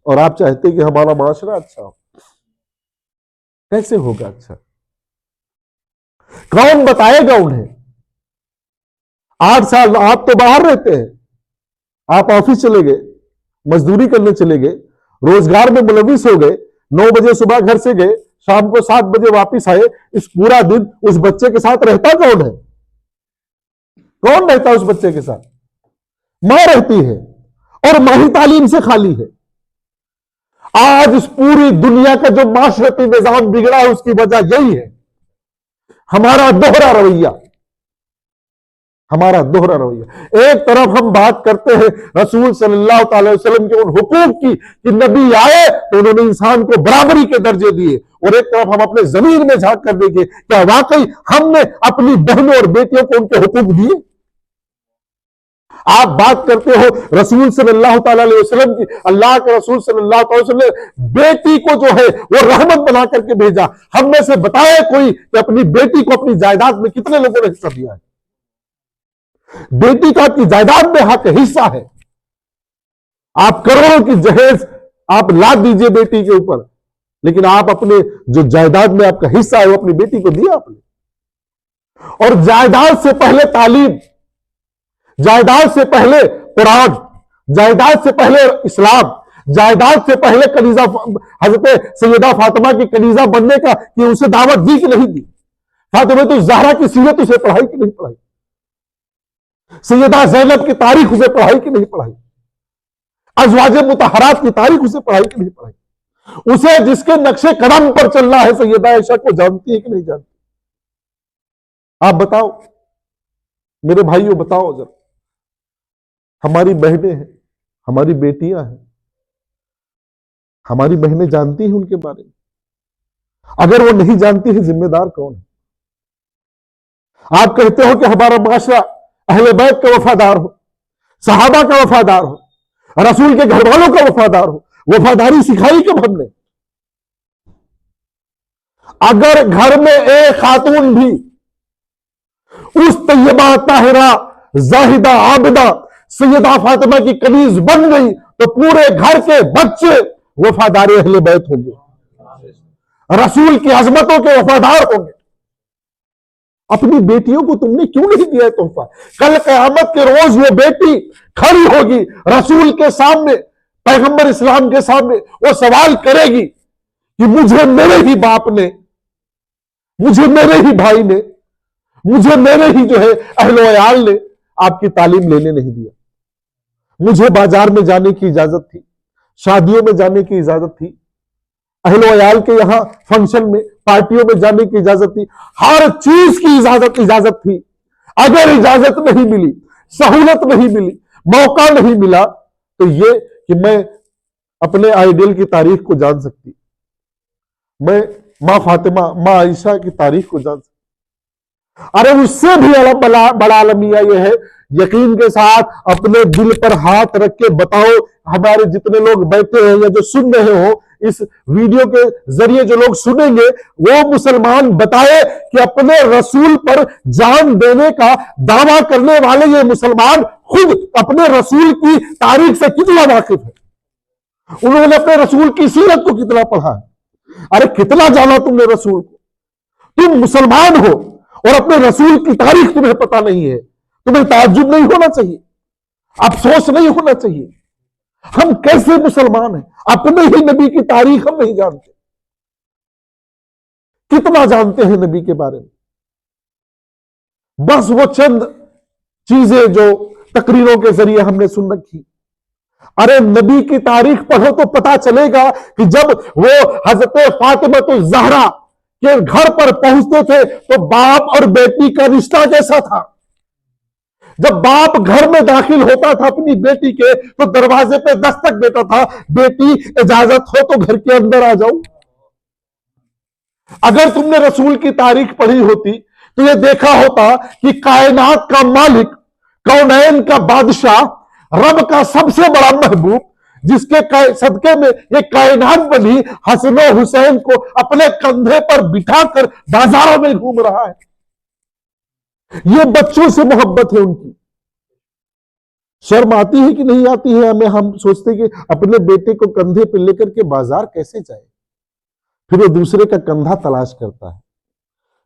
और आप चाहते हैं कि हमारा माशरा अच्छा हो। कैसे होगा अच्छा? कौन बताएगा उन्हें? 8 साल आप तो बाहर रहते हैं, आप ऑफिस चले गए, मजदूरी करने चले गए, रोजगार में मुलविस हो गए, 9 बजे सुबह घर से गए, शाम को 7 बजे वापस आए। इस पूरा दिन उस बच्चे के साथ रहता कौन है? कौन रहता है उस बच्चे के साथ? मां रहती है, और मां ही तालीम से खाली है। आज इस पूरी दुनिया का जो माशरती निजाम बिगड़ा है उसकी वजह यही है, हमारा दोहरा रवैया। हमारा दोहरा रवैया। एक तरफ हम बात करते हैं रसूल सल्लल्लाहु अलैहि वसल्लम के उन हुकूक की कि नबी आए तो उन्होंने इंसान को बराबरी के दर्जे दिए, और एक तरफ हम अपने जमीन में झांक कर देखें क्या वाकई हमने अपनी बहनों और बेटियों को उनके हुकूक दिए? आप बात करते हो रसूल सल्लल्लाहु अलैहि वसल्लम की, अल्लाह के रसूल सल्लल्लाहु अलैहि वसल्लम ने बेटी को जो है वो रहमत बना करके भेजा। हम में से बताए कोई कि अपनी बेटी को अपनी जायदाद में कितने लोगों ने हिस्सा दिया है? बेटी का आपकी जायदाद में हक हिस्सा है। आप करोड़ों की जहेज आप लाद दीजिए बेटी के ऊपर, लेकिन आप अपने जो जायदाद में आपका हिस्सा है वो अपनी बेटी को दिया आपने। और जायदाद से पहले तालीम, जायदाद से पहले कुरान, जायदाद से पहले इस्लाम, जायदाद से पहले कनीजा, हजरत सैयदा फातिमा की कनीजा बनने का कि उसे दावत दी कि नहीं दी? फातिमा तो ज़हरा की सीरत उसे पढ़ाई कि नहीं पढ़ाई? सैयदा ज़ैनब की तारीख उसे पढ़ाई कि नहीं पढ़ाई? अज़वाजे मुतहरात की तारीख उसे पढ़ाई कि नहीं पढ़ाई? उसे जिसके नक्शे कदम पर चलना है सैयदा आयशा को जानती है कि नहीं जानती? आप बताओ मेरे भाइयों, बताओ जरा। हमारी बहनें हैं, हमारी बेटियां हैं, हमारी बहनें जानती हैं उनके बारे में? अगर वो नहीं जानती है, जिम्मेदार कौन है? आप कहते हो कि हमारा माशरा अहले बैत का वफादार हो, सहाबा का वफादार हो, रसूल के घर वालों का वफादार हो। वफादारी सिखाई कब हमने? अगर घर में एक खातून भी उस तैयबा ताहिरा जाहिदा आबिदा सैयदा फातिमा की कनीज बन गई तो पूरे घर के बच्चे वफादार अहले बैत होंगे, रसूल की अजमतों के वफादार होंगे। अपनी बेटियों को तुमने क्यों नहीं दिया तोहफा? कल क़यामत के रोज वो बेटी खड़ी होगी रसूल के सामने, पैगंबर इस्लाम के सामने, वो सवाल करेगी कि मुझे मेरे ही बाप ने, मुझे मेरे ही भाई ने, मुझे मेरे ही जो है अहलो अयाल ने आपकी तालीम लेने नहीं दिया। मुझे बाजार में जाने की इजाजत थी, शादियों में जाने की इजाजत थी, अहलो अयाल के यहां फंक्शन में पार्टियों में जाने की इजाजत थी, हर चीज की इजाजत थी। अगर इजाजत नहीं मिली, सहूलत नहीं मिली, मौका नहीं मिला, तो ये कि मैं अपने आइडियल की तारीख को जान सकती, मैं मां फातिमा, मां आयशा की तारीख को जान सकती। अरे उससे भी बड़ा अलमिया यह है, यकीन के साथ अपने दिल पर हाथ रख के बताओ, हमारे जितने लोग बैठे हैं या जो सुन रहे हो, इस वीडियो के जरिए जो लोग सुनेंगे, वो मुसलमान बताए कि अपने रसूल पर जान देने का दावा करने वाले ये मुसलमान खुद अपने रसूल की तारीख से कितना वाकिफ है, उन्होंने अपने रसूल की सीरत को कितना पढ़ा है। अरे कितना जाना तुमने रसूल को? तुम मुसलमान हो और अपने रसूल की तारीख तुम्हें पता नहीं है, तुम्हें ताज्जुब नहीं होना चाहिए, अफसोस नहीं होना चाहिए। हम कैसे मुसलमान हैं, अपने ही नबी की तारीख हम नहीं जानते। कितना जानते हैं नबी के बारे में? बस वो चंद चीजें जो तकरीरों के जरिए हमने सुन रखी। अरे नबी की तारीख पढ़ो तो पता चलेगा कि जब वो हजरत फातिमा तो ज़हरा के घर पर पहुंचते थे तो बाप और बेटी का रिश्ता कैसा था। जब बाप घर में दाखिल होता था अपनी बेटी के तो दरवाजे पे दस्तक देता था, बेटी इजाजत हो तो घर के अंदर आ जाओ। अगर तुमने रसूल की तारीख पढ़ी होती तो यह देखा होता कि कायनात का मालिक, कौनैन का बादशाह, रब का सबसे बड़ा महबूब, जिसके सदके में ये कायनात बनी, हसन हुसैन को अपने कंधे पर बिठाकर बाजारों में घूम रहा है। ये बच्चों से मोहब्बत है उनकी। शर्म आती है कि नहीं आती है हमें? हम सोचते कि अपने बेटे को कंधे पे लेकर के बाजार कैसे जाए, फिर वो दूसरे का कंधा तलाश करता है,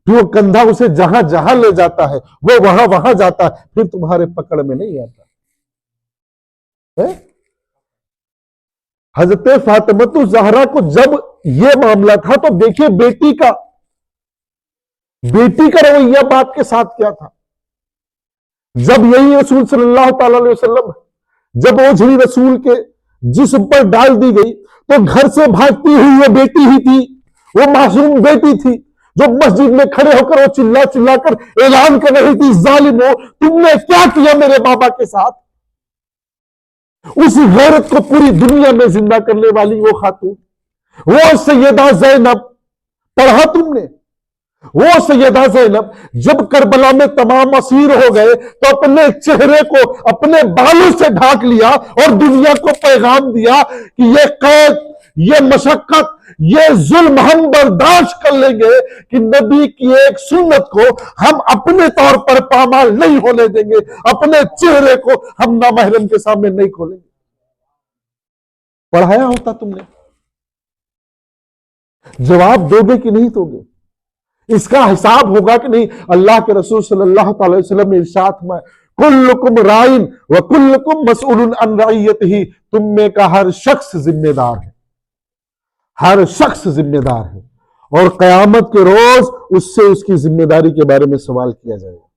फिर वो कंधा उसे जहां जहां ले जाता है वो वहां वहां जाता है, फिर तुम्हारे पकड़ में नहीं आता है? हजरत फातिमा ज़हरा को जब ये मामला था तो देखिए बेटी का रवैया बाप के साथ क्या था। जब यही रसूल सल्लल्लाहु अलैहि वसल्लम जब ओझड़ी रसूल के जिस्म पर डाल दी गई तो घर से भागती हुई वो बेटी ही थी, वो मासूम बेटी थी जो मस्जिद में खड़े होकर वो चिल्ला चिल्ला कर ऐलान कर रही थी, जालिमो तुमने क्या किया मेरे बाबा के साथ। उस गैरत को पूरी दुनिया में जिंदा करने वाली वो खातून, वो सैयदा ज़ैनब, पढ़ा तुमने? वो सैयदा ज़ैनब जब करबला में तमाम असीर हो गए तो अपने चेहरे को अपने बालों से ढाक लिया और दुनिया को पैगाम दिया कि ये कैद, ये मशक्कत, ये जुल्म हम बर्दाश्त कर लेंगे कि नबी की एक सुन्नत को हम अपने तौर पर पामाल नहीं होने देंगे, अपने चेहरे को हम नामहरम के सामने नहीं खोलेंगे। पढ़ाया होता तुमने? जवाब दोगे कि नहीं दोगे? इसका हिसाब होगा कि नहीं? अल्लाह के रसूल सल्लल्लाहु अलैहि वसल्लम ने इरशाद फरमाया, कुल्लुकुम राइन व कुल्लुकुम मसऊलुन अन रइयतिही, तुम में का हर शख्स जिम्मेदार है, हर शख्स जिम्मेदार है और कयामत के रोज उससे उसकी जिम्मेदारी के बारे में सवाल किया जाएगा।